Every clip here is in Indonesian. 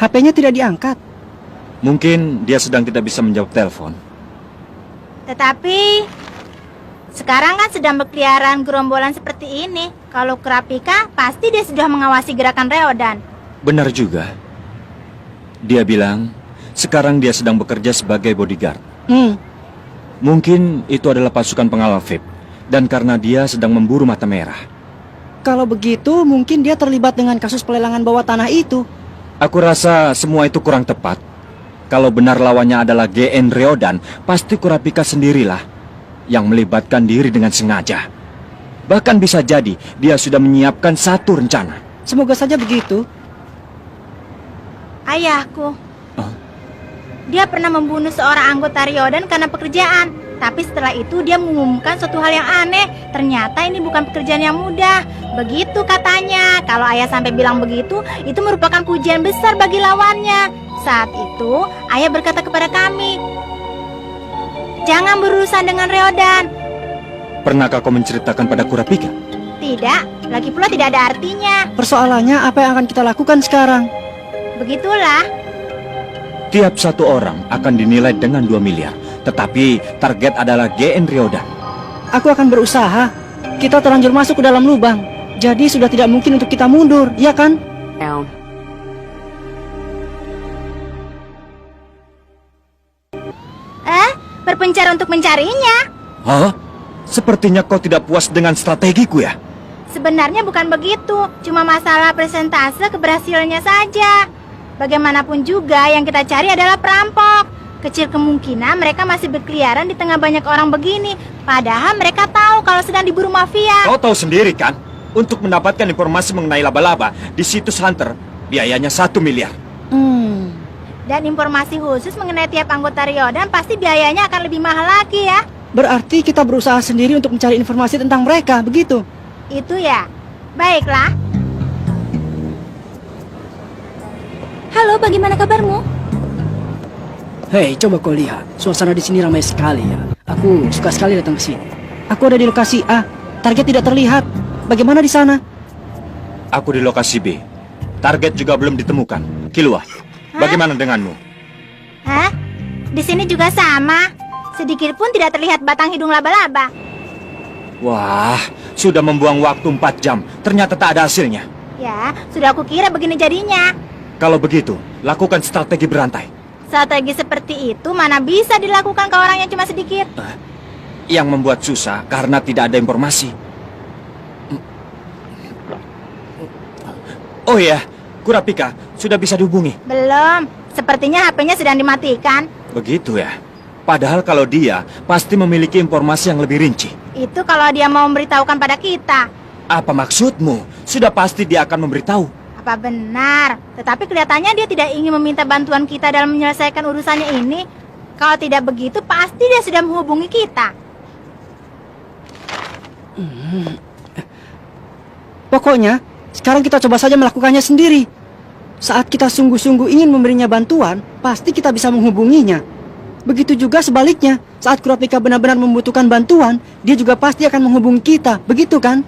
HP-nya tidak diangkat. Mungkin dia sedang tidak bisa menjawab telepon. Tetapi sekarang kan sedang berkeliaran gerombolan seperti ini. Kalau Kurapika, pasti dia sudah mengawasi gerakan Reodan. Benar juga. Dia bilang, sekarang dia sedang bekerja sebagai bodyguard. Mungkin itu adalah pasukan pengawal VIP. Dan karena dia sedang memburu mata merah. Kalau begitu, mungkin dia terlibat dengan kasus pelelangan bawah tanah itu. Aku rasa semua itu kurang tepat. Kalau benar lawannya adalah GN Reodan, pasti Kurapika sendirilah yang melibatkan diri dengan sengaja. Bahkan bisa jadi dia sudah menyiapkan satu rencana. Semoga saja begitu. Ayahku, dia pernah membunuh seorang anggota Reodan karena pekerjaan. Tapi setelah itu dia mengumumkan suatu hal yang aneh. Ternyata ini bukan pekerjaan yang mudah. Begitu katanya. Kalau ayah sampai bilang begitu, itu merupakan pujian besar bagi lawannya. Saat itu, ayah berkata kepada kami, jangan berurusan dengan Reodan. Pernahkah kau menceritakan pada Kurapika? Tidak, lagi pula tidak ada artinya. Persoalannya apa yang akan kita lakukan sekarang? Begitulah. Tiap satu orang akan dinilai dengan 2 miliar. Tetapi target adalah GN Reodan. Aku akan berusaha. Kita terlanjur masuk ke dalam lubang. Jadi sudah tidak mungkin untuk kita mundur, ya kan? Berpencar untuk mencarinya. Hah? Sepertinya kau tidak puas dengan strategiku ya? Sebenarnya bukan begitu. Cuma masalah persentase keberhasilannya saja. Bagaimanapun juga yang kita cari adalah perampok. Kecil kemungkinan mereka masih berkeliaran di tengah banyak orang begini. Padahal mereka tahu kalau sedang diburu mafia. Kau tahu sendiri kan? Untuk mendapatkan informasi mengenai laba-laba di situs Hunter, biayanya 1 miliar. Dan informasi khusus mengenai tiap anggota Reodan pasti biayanya akan lebih mahal lagi ya. Berarti kita berusaha sendiri untuk mencari informasi tentang mereka, begitu? Itu ya. Baiklah. Halo, bagaimana kabarmu? Hei, coba kau lihat. Suasana di sini ramai sekali ya. Aku suka sekali datang ke sini. Aku ada di lokasi A. Target tidak terlihat. Bagaimana di sana? Aku di lokasi B. Target juga belum ditemukan. Kilua, bagaimana denganmu? Hah? Di sini juga sama. Sedikit pun tidak terlihat batang hidung laba-laba. Wah, sudah membuang waktu 4 jam. Ternyata tak ada hasilnya. Ya, sudah aku kira begini jadinya. Kalau begitu, lakukan strategi berantai. Strategi seperti itu mana bisa dilakukan ke orang yang cuma sedikit. Yang membuat susah karena tidak ada informasi. Oh iya, Kurapika sudah bisa dihubungi. Belum, sepertinya HP-nya sedang dimatikan. Begitu ya. Padahal kalau dia pasti memiliki informasi yang lebih rinci. Itu kalau dia mau memberitahukan pada kita. Apa maksudmu? Sudah pasti dia akan memberitahu. Apa benar? Tetapi kelihatannya dia tidak ingin meminta bantuan kita dalam menyelesaikan urusannya ini. Kalau tidak begitu, pasti dia sudah menghubungi kita. Pokoknya, sekarang kita coba saja melakukannya sendiri. Saat kita sungguh-sungguh ingin memberinya bantuan, pasti kita bisa menghubunginya. Begitu juga sebaliknya, saat Kurapika benar-benar membutuhkan bantuan, dia juga pasti akan menghubungi kita. Begitu kan?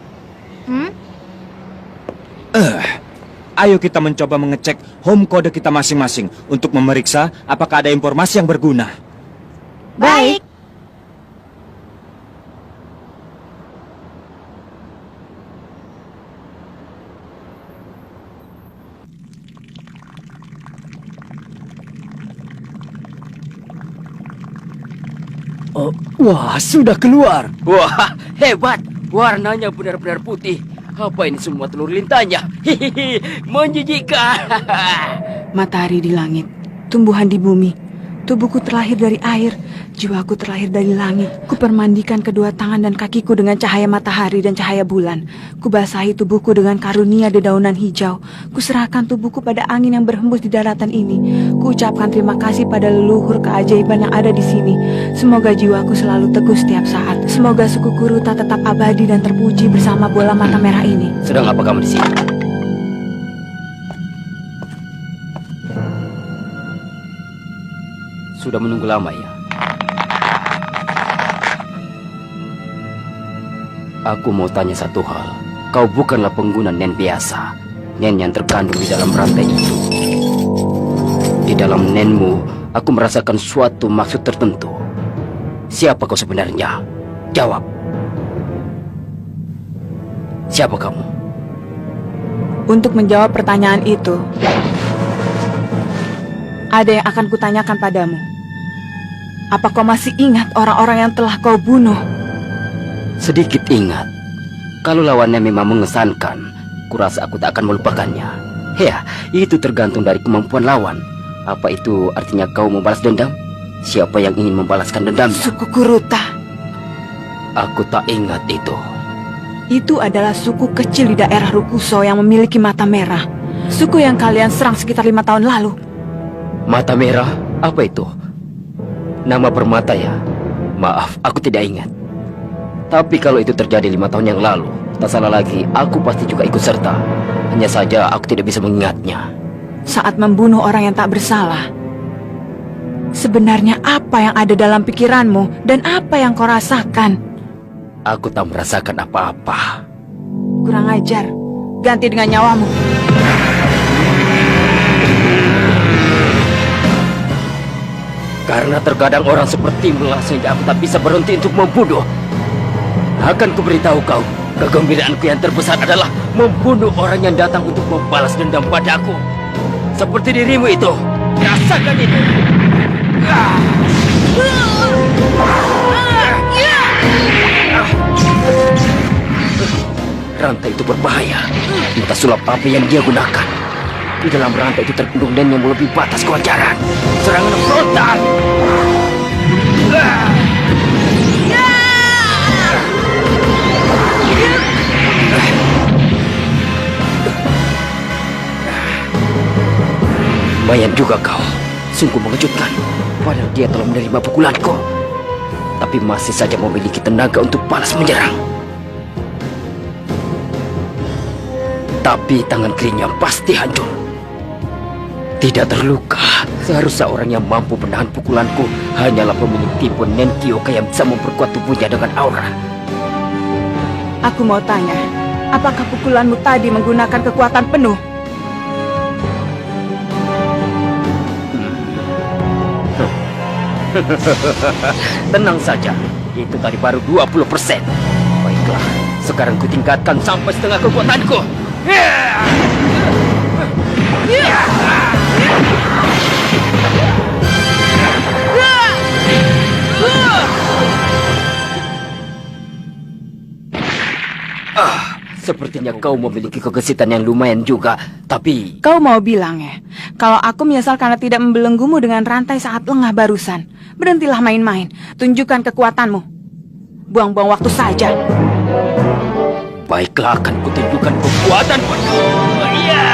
Ayo kita mencoba mengecek home kode kita masing-masing untuk memeriksa apakah ada informasi yang berguna. Baik. Oh, wah, sudah keluar. Wah, hebat. Warnanya benar-benar putih. Apa ini semua telur lintanya? Hihihi, menjijikkan. Matahari di langit, tumbuhan di bumi. Tubuhku terlahir dari air, jiwaku terlahir dari langit. Kupermandikan kedua tangan dan kakiku dengan cahaya matahari dan cahaya bulan. Kubasahi tubuhku dengan karunia dedaunan hijau. Kuserahkan tubuhku pada angin yang berhembus di daratan ini. Kuucapkan terima kasih pada leluhur keajaiban yang ada di sini. Semoga jiwaku selalu teguh setiap saat. Semoga suku Kuruta tetap abadi dan terpuji bersama bola mata merah ini. Sedang apa kamu di sini? Sudah menunggu lama ya? Aku mau tanya satu hal. Kau bukanlah pengguna Nen biasa. Nen yang terkandung di dalam rantai itu. dalam nenmu, aku merasakan suatu maksud tertentu. Siapa kau sebenarnya? Jawab. Siapa kamu? Untuk menjawab pertanyaan itu, ada yang akan kutanyakan padamu. Apa kau masih ingat orang-orang yang telah kau bunuh? Sedikit ingat. Kalau lawannya memang mengesankan, kurasa aku tak akan melupakannya. Ya, itu tergantung dari kemampuan lawan. Apa itu artinya kau membalas dendam? Siapa yang ingin membalaskan dendamnya? Suku Kuruta. Aku tak ingat itu. Itu adalah suku kecil di daerah Rukuso yang memiliki mata merah. Suku yang kalian serang sekitar 5 tahun lalu. Mata merah? Apa itu? Nama permata ya? Maaf, aku tidak ingat. Tapi kalau itu terjadi 5 tahun yang lalu, tak salah lagi, aku pasti juga ikut serta. Hanya saja aku tidak bisa mengingatnya. Saat membunuh orang yang tak bersalah, sebenarnya apa yang ada dalam pikiranmu dan apa yang kau rasakan? Aku tak merasakan apa-apa. Kurang ajar. Ganti dengan nyawamu. Karena terkadang orang sepertimu lah sehingga aku tak bisa berhenti untuk membunuh. Akan kuberitahu kau, kegembiraanku yang terbesar adalah membunuh orang yang datang untuk membalas dendam padaku. Seperti dirimu itu. Rasakan ini. Rantai itu berbahaya. Entah sulap apa yang dia gunakan. Di dalam rantai itu terkandung nen yang melebihi batas kewajaran. Serangan frontal. Lumayan juga kau. Sungguh mengejutkan. Padahal dia telah menerima pukulanku, tapi masih saja memiliki tenaga untuk balas menyerang. Tapi tangan kirinya pasti hancur. Tidak terluka. Seharusnya orang yang mampu menahan pukulanku hanyalah pemilik tipe Nentioka yang bisa memperkuat tubuhnya dengan aura. Aku mau tanya, apakah pukulanmu tadi menggunakan kekuatan penuh? Tenang saja, itu tadi baru 20%. Baiklah, sekarang ku tingkatkan sampai setengah kekuatanku. Sepertinya kau memiliki kegesitan yang lumayan juga, tapi... Kau mau bilang ya, kalau aku menyesal karena tidak membelenggumu dengan rantai saat lengah barusan. Berhentilah main-main, tunjukkan kekuatanmu. Buang-buang waktu saja. Baiklah, akan kutunjukkan kekuatanku. Iya.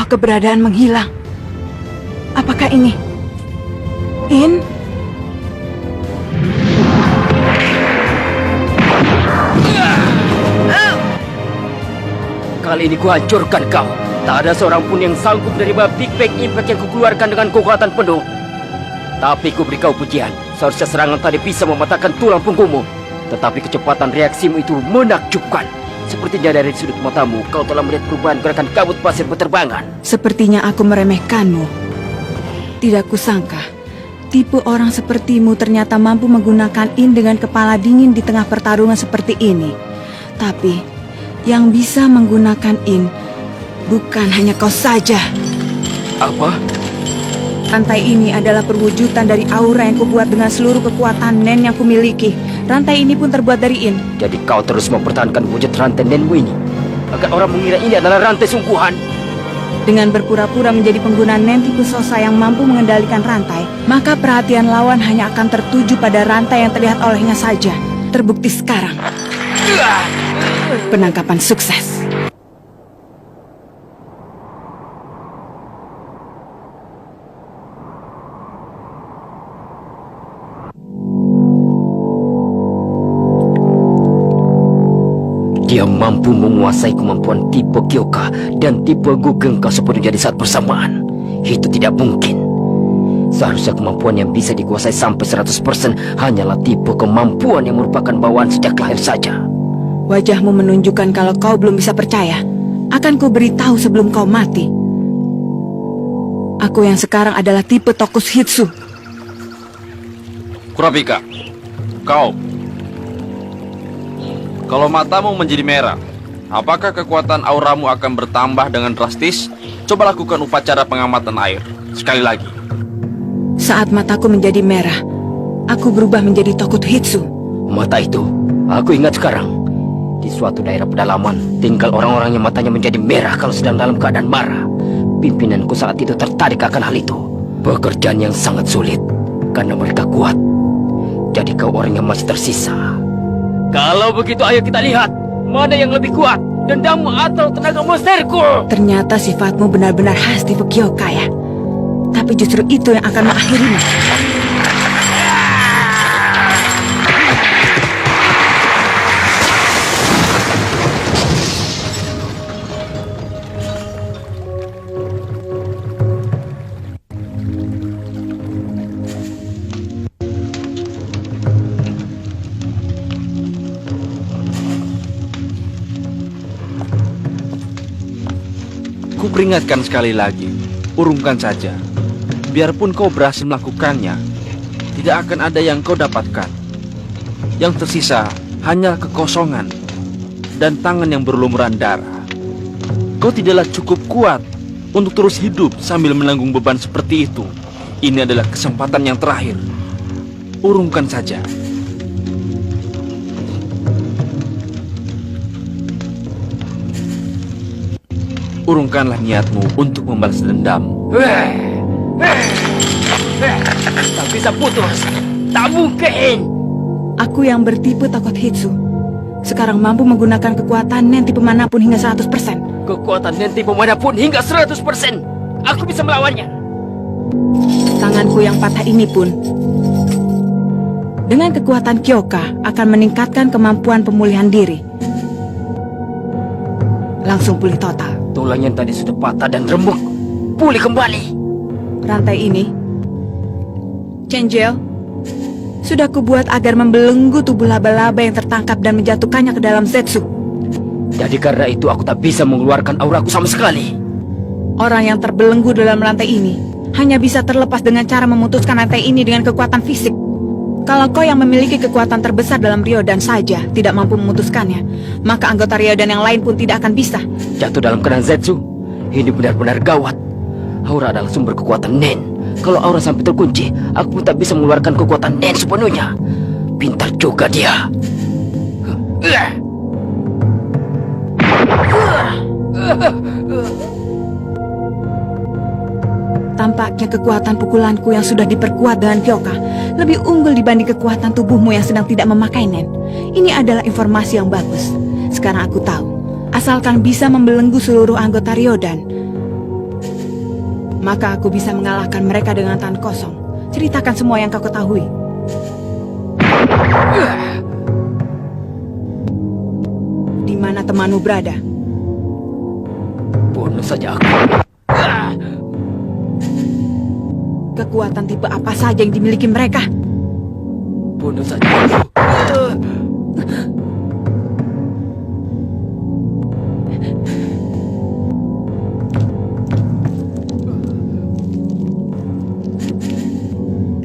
Keberadaan menghilang. Apakah ini? In? Kali ini kuhancurkan kau. Tak ada seorang pun yang sanggup menerima Big Bang Impact yang kukeluarkan dengan kekuatan penuh. Tapi ku beri kau pujian. Seharusnya serangan tadi bisa mematahkan tulang punggungmu. Tetapi kecepatan reaksimu itu menakjubkan. Sepertinya dari sudut matamu, kau telah melihat perubahan gerakan kabut pasir berterbangan. Sepertinya aku meremehkanmu. Tidak kusangka, tipe orang sepertimu ternyata mampu menggunakan in dengan kepala dingin di tengah pertarungan seperti ini. Tapi, yang bisa menggunakan in bukan hanya kau saja. Apa? Rantai ini adalah perwujudan dari aura yang kubuat dengan seluruh kekuatan Nen yang kumiliki. Rantai ini pun terbuat dari in. Jadi kau terus mempertahankan wujud rantai Nenmu ini agar orang mengira ini adalah rantai sungguhan. Dengan berpura-pura menjadi pengguna Nen tipe Sosa yang mampu mengendalikan rantai, maka perhatian lawan hanya akan tertuju pada rantai yang terlihat olehnya saja. Terbukti sekarang. Penangkapan sukses. Dia mampu menguasai kemampuan tipe Kyoka dan tipe Gugengka sepenuhnya di saat bersamaan. Itu tidak mungkin. Seharusnya kemampuan yang bisa dikuasai sampai 100% hanyalah tipe kemampuan yang merupakan bawaan sejak lahir saja. Wajahmu menunjukkan kalau kau belum bisa percaya. Akan ku beritahu sebelum kau mati. Aku yang sekarang adalah tipe Tokushitsu. Kurapika, kau. Kalau matamu menjadi merah, apakah kekuatan auramu akan bertambah dengan drastis? Coba lakukan upacara pengamatan air. Sekali lagi. Saat mataku menjadi merah, aku berubah menjadi Tokushitsu. Mata itu, aku ingat sekarang. Di suatu daerah pedalaman, tinggal orang-orang yang matanya menjadi merah kalau sedang dalam keadaan marah. Pimpinanku saat itu tertarik akan hal itu. Pekerjaan yang sangat sulit, karena mereka kuat. Jadi kau orang yang masih tersisa. Kalau begitu ayo kita lihat mana yang lebih kuat, dendammu atau tenaga monsterku. Ternyata sifatmu benar-benar khas tipe Kyoka ya. Tapi justru itu yang akan mengakhirimu. Ku peringatkan sekali lagi, urungkan saja. Biarpun kau berhasil melakukannya, tidak akan ada yang kau dapatkan. Yang tersisa hanya kekosongan dan tangan yang berlumuran darah. Kau tidaklah cukup kuat untuk terus hidup sambil menanggung beban seperti itu. Ini adalah kesempatan yang terakhir. Urungkan saja. Urungkanlah niatmu untuk membalas dendam. Tak bisa putus. Tak mungkin. Aku yang bertipe Tokushitsu sekarang mampu menggunakan kekuatan nen tipe manapun hingga 100%. Kekuatan nen tipe manapun hingga 100%. Aku bisa melawannya. Tanganku yang patah ini pun dengan kekuatan Kyoka akan meningkatkan kemampuan pemulihan diri. Langsung pulih total. Tulang yang tadi sudah patah dan remuk pulih kembali. Rantai ini, Chenjel, sudah kubuat agar membelenggu tubuh laba-laba yang tertangkap dan menjatuhkannya ke dalam Zetsu. Jadi karena itu aku tak bisa mengeluarkan auraku sama sekali. Orang yang terbelenggu dalam rantai ini hanya bisa terlepas dengan cara memutuskan rantai ini dengan kekuatan fisik. Kalau kau yang memiliki kekuatan terbesar dalam Ryodan saja tidak mampu memutuskannya, maka anggota Ryodan yang lain pun tidak akan bisa. Jatuh dalam keadaan Zetsu, ini benar-benar gawat. Aura adalah sumber kekuatan Nen. Kalau aura sampai terkunci, aku tak bisa mengeluarkan kekuatan Nen sepenuhnya. Pintar juga dia. Tampaknya kekuatan pukulanku yang sudah diperkuat dengan Kyoka lebih unggul dibanding kekuatan tubuhmu yang sedang tidak memakai Nen. Ini adalah informasi yang bagus. Sekarang aku tahu, asalkan bisa membelenggu seluruh anggota Ryodan, maka aku bisa mengalahkan mereka dengan tangan kosong. Ceritakan semua yang kau ketahui. Di mana temanmu berada? Bunuh saja aku. Kekuatan tipe apa saja yang dimiliki mereka? Bunuh saja aku.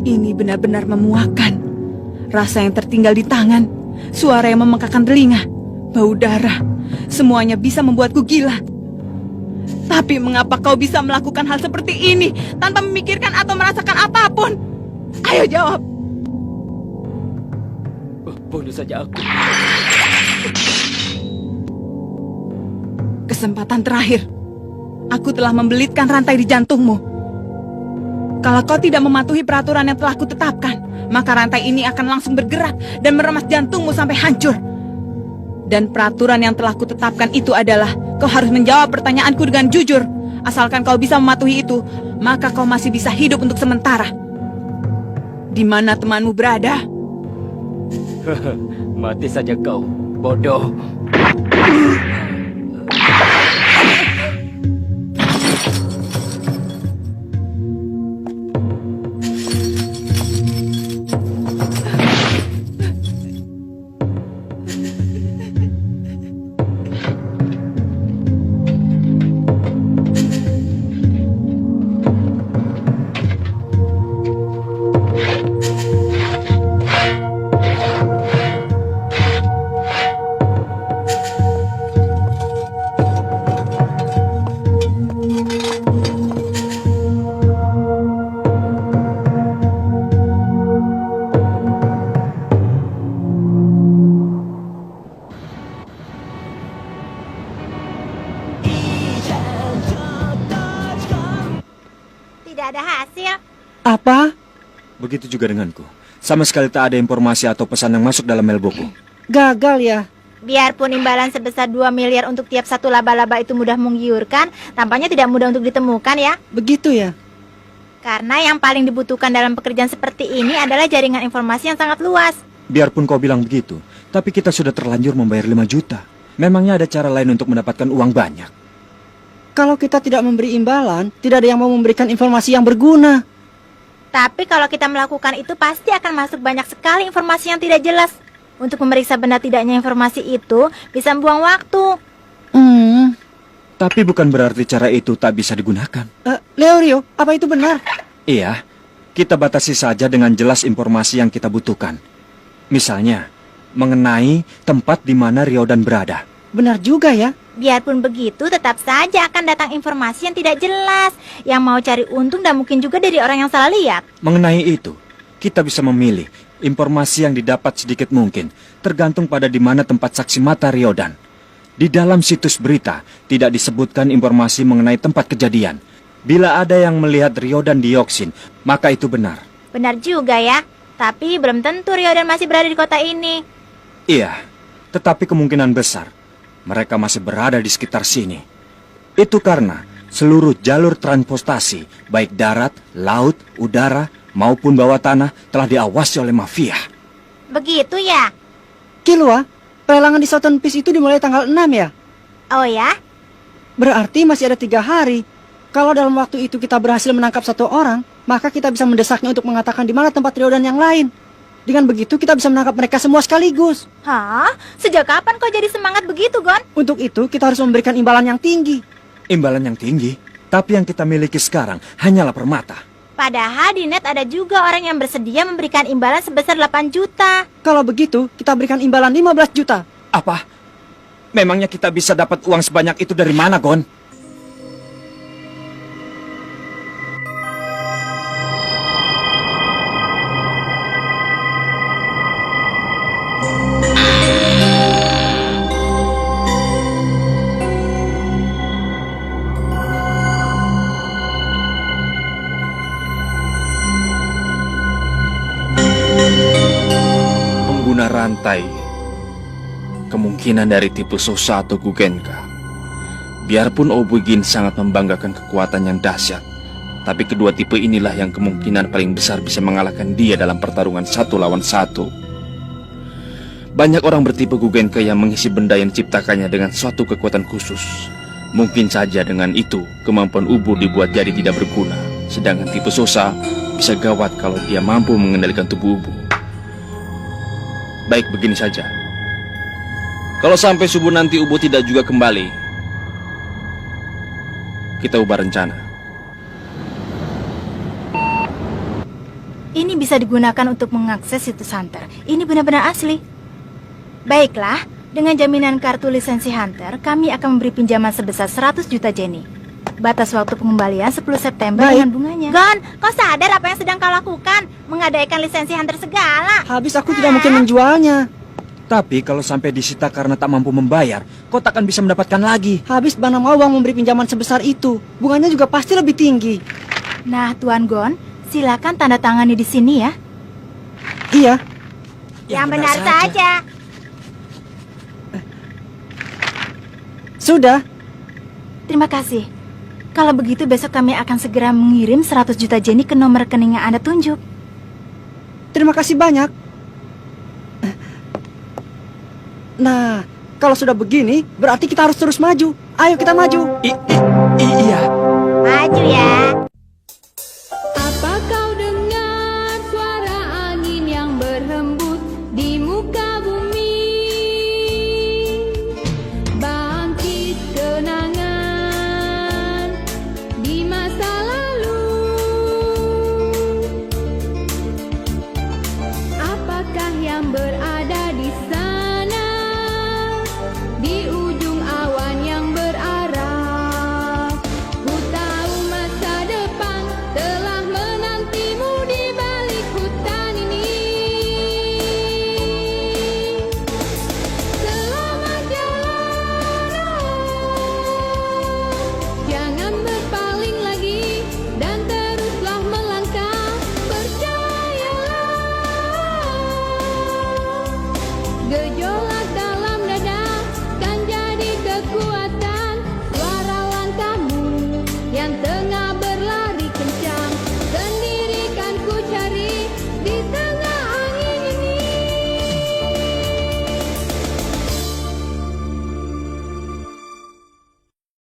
Ini benar-benar memuakkan. Rasa yang tertinggal di tangan, suara yang memekakan telinga, bau darah, semuanya bisa membuatku gila. Tapi mengapa kau bisa melakukan hal seperti ini tanpa memikirkan atau merasakan apapun? Ayo jawab. Bunuh saja aku. Kesempatan terakhir. Aku telah membelitkan rantai di jantungmu. Kalau kau tidak mematuhi peraturan yang telah kutetapkan, maka rantai ini akan langsung bergerak dan meremas jantungmu sampai hancur. Dan peraturan yang telah kutetapkan itu adalah kau harus menjawab pertanyaanku dengan jujur. Asalkan kau bisa mematuhi itu, maka kau masih bisa hidup untuk sementara. Di mana temanmu berada? Mati saja kau, bodoh. Tidak ada hasil. Apa? Begitu juga denganku. Sama sekali tak ada informasi atau pesan yang masuk dalam mailboxku. Gagal ya? Biarpun imbalan sebesar 2 miliar untuk tiap satu laba-laba itu mudah menggiurkan, tampaknya tidak mudah untuk ditemukan ya. Begitu ya? Karena yang paling dibutuhkan dalam pekerjaan seperti ini adalah jaringan informasi yang sangat luas. Biarpun kau bilang begitu, tapi kita sudah terlanjur membayar 5 juta. Memangnya ada cara lain untuk mendapatkan uang banyak? Kalau kita tidak memberi imbalan, tidak ada yang mau memberikan informasi yang berguna. Tapi kalau kita melakukan itu pasti akan masuk banyak sekali informasi yang tidak jelas. Untuk memeriksa benar tidaknya informasi itu bisa membuang waktu. Tapi bukan berarti cara itu tak bisa digunakan. Leorio, apa itu benar? Iya, kita batasi saja dengan jelas informasi yang kita butuhkan. Misalnya, mengenai tempat di mana Ryodan berada. Benar juga ya? Biarpun begitu, tetap saja akan datang informasi yang tidak jelas, yang mau cari untung dan mungkin juga dari orang yang salah lihat. Mengenai itu, kita bisa memilih informasi yang didapat sedikit mungkin, tergantung pada di mana tempat saksi mata Ryodan. Di dalam situs berita, tidak disebutkan informasi mengenai tempat kejadian. Bila ada yang melihat Ryodan dioksin, maka itu benar. Benar juga ya, tapi belum tentu Ryodan masih berada di kota ini. Iya, tetapi kemungkinan besar mereka masih berada di sekitar sini. Itu karena seluruh jalur transportasi, baik darat, laut, udara, maupun bawah tanah telah diawasi oleh mafia. Begitu ya? Kilua, pelelangan di Southern Peace itu dimulai tanggal 6 ya? Oh ya? Berarti masih ada 3 hari. Kalau dalam waktu itu kita berhasil menangkap 1 orang, maka kita bisa mendesaknya untuk mengatakan di mana tempat Ryodan yang lain. Dengan begitu kita bisa menangkap mereka semua sekaligus. Hah? Sejak kapan kau jadi semangat begitu, Gon? Untuk itu kita harus memberikan imbalan yang tinggi. Imbalan yang tinggi, tapi yang kita miliki sekarang hanyalah permata. Padahal di net ada juga orang yang bersedia memberikan imbalan sebesar 8 juta. Kalau begitu, kita berikan imbalan 15 juta. Apa? Memangnya kita bisa dapat uang sebanyak itu dari mana, Gon? Pengguna rantai, kemungkinan dari tipe Sosa atau Gugenka. Biarpun Obugin sangat membanggakan kekuatan yang dahsyat, tapi kedua tipe inilah yang kemungkinan paling besar bisa mengalahkan dia dalam pertarungan 1 lawan 1. Banyak orang bertipe Gugenka yang mengisi benda yang diciptakannya dengan suatu kekuatan khusus. Mungkin saja dengan itu, kemampuan Ubur dibuat jadi tidak berguna. Sedangkan tipe Sosa bisa gawat kalau dia mampu mengendalikan tubuh Ubur. Baik, begini saja. Kalau sampai subuh nanti Ubo tidak juga kembali, kita ubah rencana. Ini bisa digunakan untuk mengakses situs Hunter. Ini benar-benar asli. Baiklah, dengan jaminan kartu lisensi Hunter, kami akan memberi pinjaman sebesar 100 juta Jenny. Batas waktu pengembalian 10 September Baik. dengan bunganya. Gon, kau sadar apa yang sedang kau lakukan? Menggadaikan lisensi Hunter segala. Habis aku tidak mungkin menjualnya. Tapi kalau sampai disita karena tak mampu membayar, kau takkan bisa mendapatkan lagi. Habis mana mau uang memberi pinjaman sebesar itu. Bunganya juga pasti lebih tinggi. Nah, Tuan Gon, silakan tanda tangani di sini ya. Iya. Yang benar saja. Sudah. Terima kasih. Kalau begitu besok kami akan segera mengirim 100 juta jenny ke nomor rekening yang Anda tunjuk. Terima kasih banyak. Nah, kalau sudah begini, berarti kita harus terus maju. Ayo kita maju. Iya. Maju ya. Apa kau dengar suara angin yang berhembus di muka bumi? Bangkit kenangan di masa lalu. Apakah yang berada di sana? Di ujung awan yang berarah. Ku tahu masa depan telah menantimu di balik hutan ini. Selamat jalan, jangan berpaling lagi dan teruslah melangkah. Percayalah, gejolak